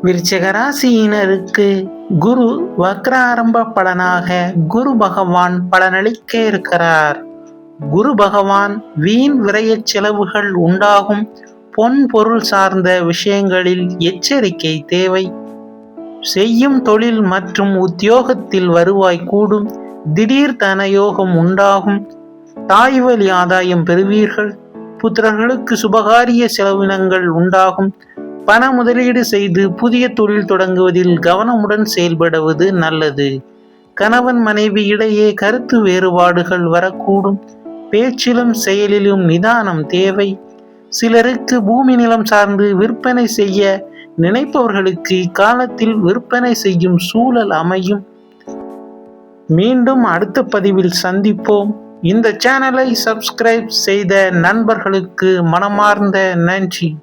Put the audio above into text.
விருச்சிக ராசியினருக்கு குரு வக்ர ஆரம்ப பலனாக குரு பகவான் பலனளிக்க இருக்கிறார். குரு பகவான் வீண் விரய செலவுகள் உண்டாகும். பொன் பொருள் சார்ந்த விஷயங்களில் எச்சரிக்கை தேவை. செய்யும் தொழில் மற்றும் உத்தியோகத்தில் வருவாய் கூடும். திடீர் தனயோகம் உண்டாகும். தாய் வழி ஆதாயம் பெறுவீர்கள். புத்திரர்களுக்கு சுபகாரிய செலவினங்கள் உண்டாகும். பண முதலீடு செய்து புதிய தொழில் தொடங்குவதில் கவனமுடன் செயல்படுவது நல்லது. கணவன் மனைவி இடையே கருத்து வேறுபாடுகள் வரக்கூடும். பேச்சிலும் செயலிலும் நிதானம் தேவை. சிலருக்கு பூமி நிலம் சார்ந்து விற்பனை செய்ய நினைப்பவர்களுக்கு இக்காலத்தில் விற்பனை செய்யும் சூழல் அமையும். மீண்டும் அடுத்த பதிவில் சந்திப்போம். இந்த சேனலை சப்ஸ்கிரைப் செய்த நண்பர்களுக்கு மனமார்ந்த நன்றி.